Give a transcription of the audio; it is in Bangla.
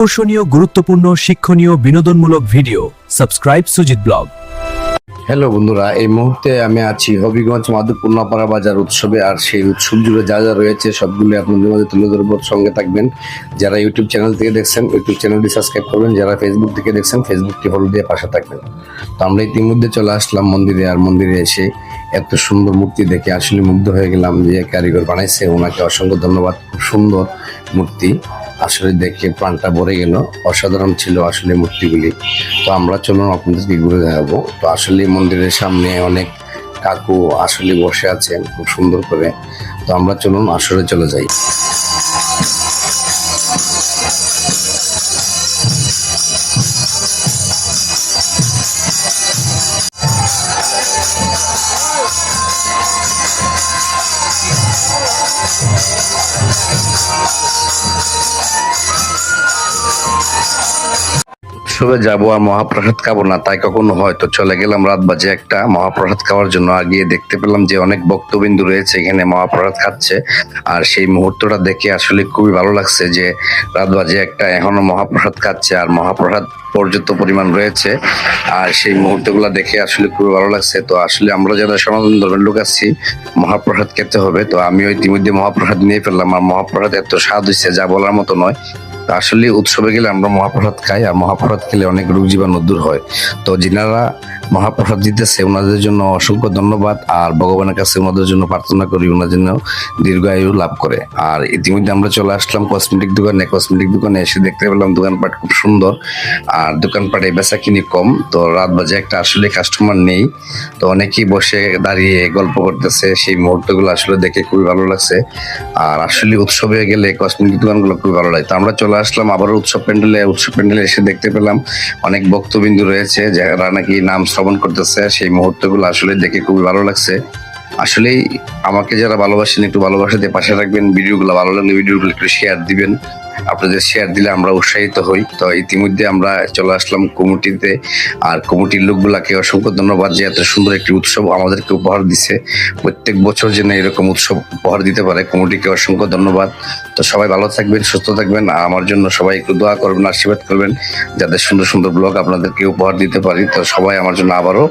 আকর্ষণীয়, গুরুত্বপূর্ণ, শিক্ষণীয়, বিনোদনমূলক video subscribe Sujit blog. Hello বন্ধুরা, এই মুহূর্তে আমি আছি হবিগঞ্জ মাধবপুর নপাড়া বাজার উৎসবে। আর সেই উৎসব জুড়ে যা যা রয়েছে সবগুলো আপনাদের মধ্যে তুলে ধরবো। সঙ্গে থাকবেন। যারা ইউটিউব চ্যানেল থেকে দেখছেন ইউটিউব চ্যানেলটি সাবস্ক্রাইব করবেন, যারা ফেসবুক থেকে দেখছেন ফেসবুকটি ফলো দিয়ে পাশে থাকবেন। তো আমরা ইতিমধ্যে চলে আসলাম মন্দিরে। আর মন্দিরে এসে এত সুন্দর মূর্তি দেখে আসলে মুগ্ধ হয়ে গেলাম। যে কারিগর বানাইছে ওনাকে অসংখ্য ধন্যবাদ। খুব সুন্দর মূর্তি, আসলে দেখে প্রাণটা ভরে গেল। অসাধারণ ছিল আসলে মূর্তিগুলি। তো আমরা চলুন আপনাদেরকে ঘুরে দেখাবো। তো আসলে মন্দিরের সামনে অনেক কাকু আসলে বসে আছেন খুব সুন্দর করে। তো আমরা চলুন আসলে চলে যাই। উৎসবে যাবো আর মহাপ্রসাদ খাবো না তাই কখনো হয়। তো চলে গেলাম রাত বাজে একটা মহাপ্রসাদ খাওয়ার জন্য। গিয়ে দেখতে পেলাম যে অনেক ভক্তবিন্দু রয়েছে এখানে মহাপ্রসাদ খাচ্ছে। আর সেই মুহূর্তটা দেখে আসলে খুবই ভালো লাগছে যে রাত বাজে একটা এখনো মহাপ্রসাদ খাচ্ছে আর মহাপ্রসাদ পর্যাপ্ত পরিমাণ রয়েছে। আর সেই মুহূর্তগুলো দেখে আসলে খুবই ভালো লাগছে। তো আসলে আমরা যারা সনাতন ধর্মের লোক আছি মহাপ্রসাদ খেতে হবে। তো আমিও ইতিমধ্যে মহাপ্রসাদ নিয়ে ফেললাম। আর মহাপ্রসাদ এত স্বাদ হয়েছে যা বলার মতো নয়। আসলে উৎসবে গেলে আমরা মহাপ্রসাদ খাই, আর মহাপ্রসাদ খেলে অনেক রোগ জীবাণু দূর হয়। তো যিনারা মহাপ্রসাদ দিতেছে ওনাদের জন্য অসংখ্য ধন্যবাদ। আর ভগবানের কাছে ওনাদের জন্য প্রার্থনা করি ওনার জন্য দীর্ঘায়ু লাভ করে। আর ইতিমধ্যে আমরা চলে আসলাম কসমেটিক দোকানে। কসমেটিক দোকানে এসে দেখতে পেলাম দোকানপাট খুব সুন্দর। আর দোকানপাটে বেচা কিনি কম। তো রাত বাজে একটা আসলে কাস্টমার নেই। তো অনেকেই বসে দাঁড়িয়ে গল্প করতেছে। সেই মুহূর্তগুলো আসলে দেখে খুবই ভালো লাগছে। আর আসলে উৎসবে গেলে কসমেটিক দোকানগুলো খুবই ভালো লাগে। তো আমরা চলে আসলাম আবারও উৎসব প্যান্ডেলে এসে দেখতে পেলাম অনেক ভক্তবিন্দু রয়েছে যারা নাকি নাম শ্রবণ করতেছে। সেই মুহূর্তগুলো আসলে দেখে খুবই ভালো লাগছে। আসলেই আমাকে যারা ভালোবাসেন একটু ভালোবাসা দিয়ে পাশে রাখবেন। ভিডিওগুলো ভালো লাগলে ভিডিওগুলো একটু শেয়ার দিবেন। আপনাদের শেয়ার দিলে আমরা উৎসাহিত হই। তো ইতিমধ্যে আমরা চলে আসলাম কমিটিতে। আর কমিটির লোকগুলাকে অসংখ্য ধন্যবাদ যে এত সুন্দর একটি উৎসব আমাদেরকে উপহার দিছে। প্রত্যেক বছর যেন এরকম উৎসব উপহার দিতে পারে, কমিটিকে অসংখ্য ধন্যবাদ। তো সবাই ভালো থাকবেন, সুস্থ থাকবেন। আর আমার জন্য সবাই একটু দোয়া করবেন, আশীর্বাদ করবেন যাতে সুন্দর সুন্দর ব্লগ আপনাদেরকে উপহার দিতে পারি। তো সবাই আমার জন্য আবারও